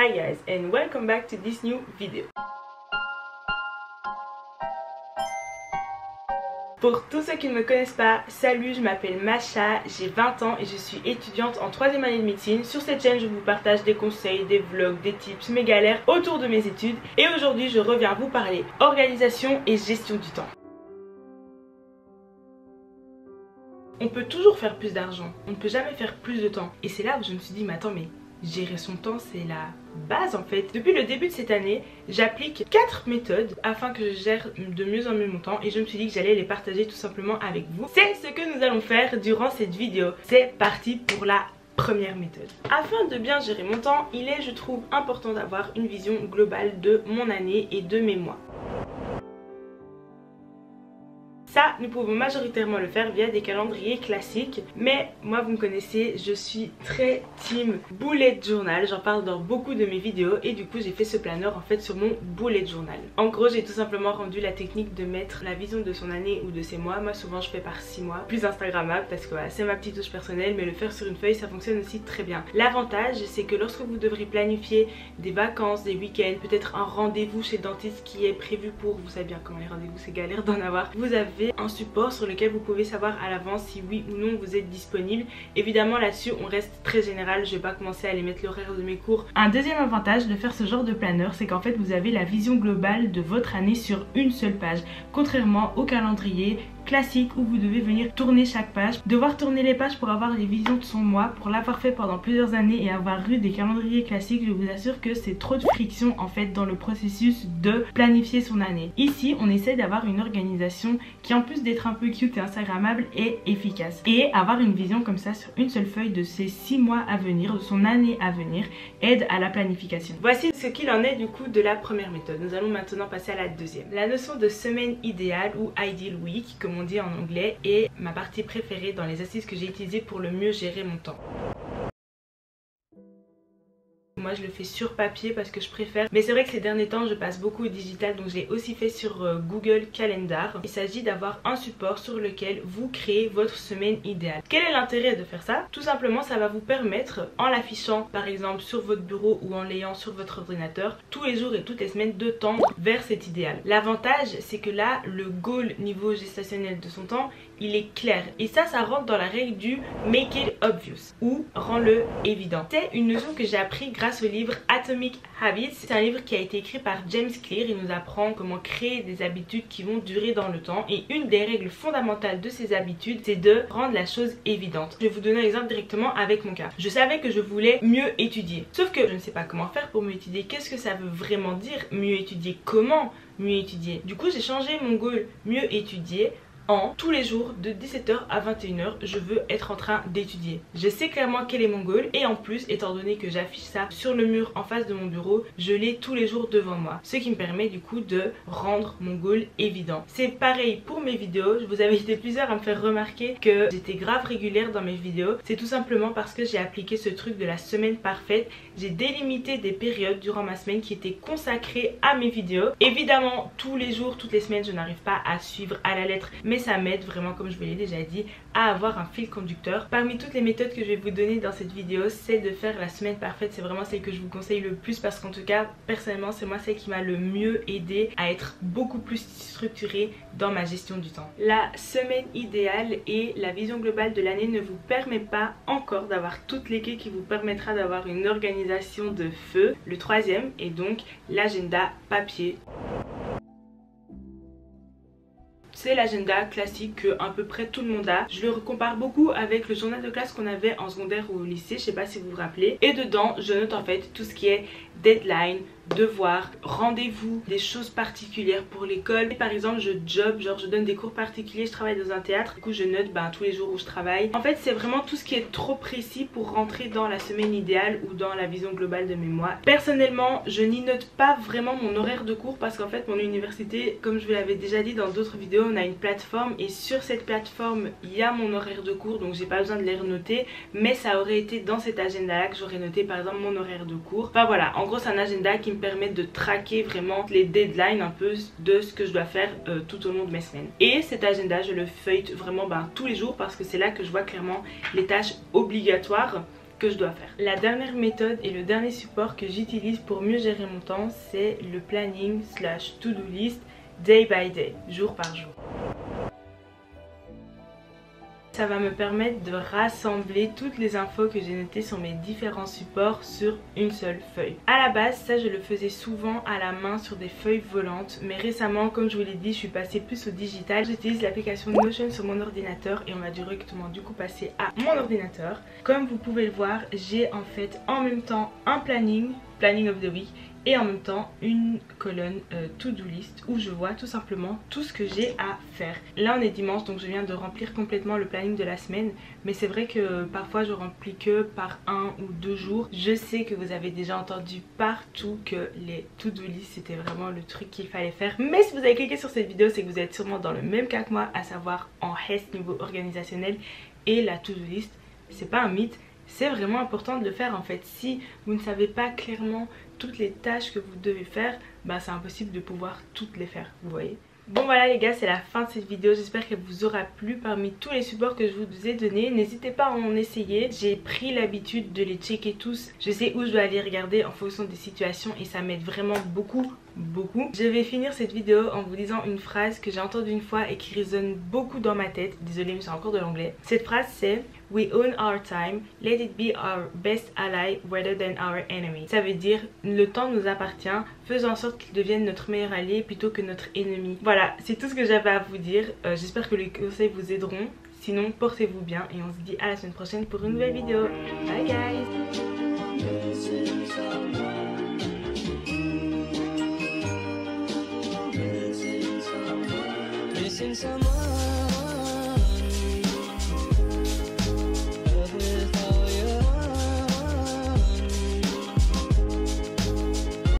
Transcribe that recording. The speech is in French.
Hi guys and welcome back to this new video. Pour tous ceux qui ne me connaissent pas, salut, je m'appelle Masha, j'ai 20 ans et je suis étudiante en 3e année de médecine. Sur cette chaîne, je vous partage des conseils, des vlogs, des tips, mes galères autour de mes études. Et aujourd'hui, je reviens vous parler organisation et gestion du temps. On peut toujours faire plus d'argent, on ne peut jamais faire plus de temps. Et c'est là où je me suis dit, mais attends, mais gérer son temps, c'est la base en fait. Depuis le début de cette année, j'applique 4 méthodes afin que je gère de mieux en mieux mon temps et je me suis dit que j'allais les partager tout simplement avec vous. C'est ce que nous allons faire durant cette vidéo. C'est parti pour la première méthode. Afin de bien gérer mon temps, il est, je trouve, important d'avoir une vision globale de mon année et de mes mois. Ça, nous pouvons majoritairement le faire via des calendriers classiques. Mais moi, vous me connaissez, je suis très team bullet journal. J'en parle dans beaucoup de mes vidéos et du coup, j'ai fait ce planeur en fait sur mon bullet journal. En gros, j'ai tout simplement rendu la technique de mettre la vision de son année ou de ses mois. Moi, souvent, je fais par 6 mois. Plus instagrammable parce que voilà, c'est ma petite touche personnelle, mais le faire sur une feuille, ça fonctionne aussi très bien. L'avantage, c'est que lorsque vous devrez planifier des vacances, des week-ends, peut-être un rendez-vous chez le dentiste qui est prévu pour, vous savez bien comment les rendez-vous, c'est galère d'en avoir, vous avez un support sur lequel vous pouvez savoir à l'avance si oui ou non vous êtes disponible. Évidemment là-dessus on reste très général, je vais pas commencer à aller mettre l'horaire de mes cours. Un deuxième avantage de faire ce genre de planeur, c'est qu'en fait vous avez la vision globale de votre année sur une seule page, contrairement au calendrier classique où vous devez venir tourner chaque page. Devoir tourner les pages pour avoir les visions de son mois, pour l'avoir fait pendant plusieurs années et avoir eu des calendriers classiques, je vous assure que c'est trop de friction en fait dans le processus de planifier son année. Ici on essaie d'avoir une organisation qui en plus d'être un peu cute et instagrammable est efficace. Et avoir une vision comme ça sur une seule feuille de ses 6 mois à venir, de son année à venir, aide à la planification. Voici ce qu'il en est du coup de la première méthode. Nous allons maintenant passer à la deuxième. La notion de semaine idéale ou ideal week comme on dit en anglais est ma partie préférée dans les astuces que j'ai utilisées pour le mieux gérer mon temps. Moi je le fais sur papier parce que je préfère, mais c'est vrai que ces derniers temps je passe beaucoup au digital, donc j'ai aussi fait sur Google Calendar. Il s'agit d'avoir un support sur lequel vous créez votre semaine idéale. Quel est l'intérêt de faire ça? Tout simplement ça va vous permettre, en l'affichant par exemple sur votre bureau ou en l'ayant sur votre ordinateur, tous les jours et toutes les semaines de tendre vers cet idéal. L'avantage c'est que là le goal niveau gestationnel de son temps il est clair et ça rentre dans la règle du make it obvious ou rend-le évident. C'est une notion que j'ai appris grâce au livre Atomic Habits. C'est un livre qui a été écrit par James Clear. Il nous apprend comment créer des habitudes qui vont durer dans le temps et une des règles fondamentales de ces habitudes c'est de rendre la chose évidente. Je vais vous donner un exemple directement avec mon cas. Je savais que je voulais mieux étudier, sauf que je ne sais pas comment faire pour mieux étudier. Qu'est-ce que ça veut vraiment dire mieux étudier? Comment mieux étudier? Du coup j'ai changé mon goal mieux étudier en tous les jours de 17h à 21h je veux être en train d'étudier. Je sais clairement quel est mon goal et en plus étant donné que j'affiche ça sur le mur en face de mon bureau, je l'ai tous les jours devant moi, ce qui me permet du coup de rendre mon goal évident. C'est pareil pour mes vidéos. Je vous avais été plusieurs à me faire remarquer que j'étais grave régulière dans mes vidéos. C'est tout simplement parce que j'ai appliqué ce truc de la semaine parfaite. J'ai délimité des périodes durant ma semaine qui étaient consacrées à mes vidéos. Évidemment tous les jours, toutes les semaines je n'arrive pas à suivre à la lettre, mais ça m'aide vraiment, comme je vous l'ai déjà dit, à avoir un fil conducteur. Parmi toutes les méthodes que je vais vous donner dans cette vidéo, celle de faire la semaine parfaite, c'est vraiment celle que je vous conseille le plus parce qu'en tout cas personnellement c'est moi celle qui m'a le mieux aidé à être beaucoup plus structurée dans ma gestion du temps. La semaine idéale et la vision globale de l'année ne vous permet pas encore d'avoir toutes les clés qui vous permettra d'avoir une organisation de feu. Le troisième est donc l'agenda papier. C'est l'agenda classique que à peu près tout le monde a. Je le compare beaucoup avec le journal de classe qu'on avait en secondaire ou au lycée, je sais pas si vous vous rappelez. Et dedans, je note en fait tout ce qui est deadline, devoirs, rendez-vous, des choses particulières pour l'école. Par exemple je job, genre je donne des cours particuliers, je travaille dans un théâtre, du coup je note tous les jours où je travaille. En fait c'est vraiment tout ce qui est trop précis pour rentrer dans la semaine idéale ou dans la vision globale de mes mois. Personnellement je n'y note pas vraiment mon horaire de cours parce qu'en fait mon université, comme je vous l'avais déjà dit dans d'autres vidéos, on a une plateforme et sur cette plateforme il y a mon horaire de cours, donc j'ai pas besoin de les renoter, mais ça aurait été dans cet agenda là que j'aurais noté par exemple mon horaire de cours. Enfin voilà, en gros c'est un agenda qui me permet de traquer vraiment les deadlines un peu de ce que je dois faire tout au long de mes semaines. Et cet agenda je le feuillete vraiment tous les jours parce que c'est là que je vois clairement les tâches obligatoires que je dois faire. La dernière méthode et le dernier support que j'utilise pour mieux gérer mon temps, c'est le planning / to-do list day by day, jour par jour. Ça va me permettre de rassembler toutes les infos que j'ai notées sur mes différents supports sur une seule feuille. À la base, ça je le faisais souvent à la main sur des feuilles volantes, mais récemment, comme je vous l'ai dit, je suis passée plus au digital. J'utilise l'application Notion sur mon ordinateur et on va directement du coup passer à mon ordinateur. Comme vous pouvez le voir, j'ai en fait en même temps un planning of the week, et en même temps une colonne to-do list où je vois tout simplement tout ce que j'ai à faire. Là on est dimanche, donc je viens de remplir complètement le planning de la semaine, mais c'est vrai que parfois je remplis que par 1 ou 2 jours. Je sais que vous avez déjà entendu partout que les to-do list c'était vraiment le truc qu'il fallait faire, mais si vous avez cliqué sur cette vidéo, c'est que vous êtes sûrement dans le même cas que moi, à savoir en HES niveau organisationnel. Et la to-do list, c'est pas un mythe, c'est vraiment important de le faire en fait. Si vous ne savez pas clairement toutes les tâches que vous devez faire, bah c'est impossible de pouvoir toutes les faire, vous voyez. Bon voilà les gars, c'est la fin de cette vidéo, j'espère qu'elle vous aura plu. Parmi tous les supports que je vous ai donnés, n'hésitez pas à en essayer. J'ai pris l'habitude de les checker tous, je sais où je dois aller regarder en fonction des situations et ça m'aide vraiment beaucoup. Je vais finir cette vidéo en vous disant une phrase que j'ai entendue une fois et qui résonne beaucoup dans ma tête. Désolée mais c'est encore de l'anglais. Cette phrase c'est "We own our time, let it be our best ally rather than our enemy". Ça veut dire le temps nous appartient, faisons en sorte qu'il devienne notre meilleur allié plutôt que notre ennemi. Voilà, c'est tout ce que j'avais à vous dire. J'espère que les conseils vous aideront. Sinon portez-vous bien et on se dit à la semaine prochaine pour une nouvelle vidéo. Bye guys. Missing someone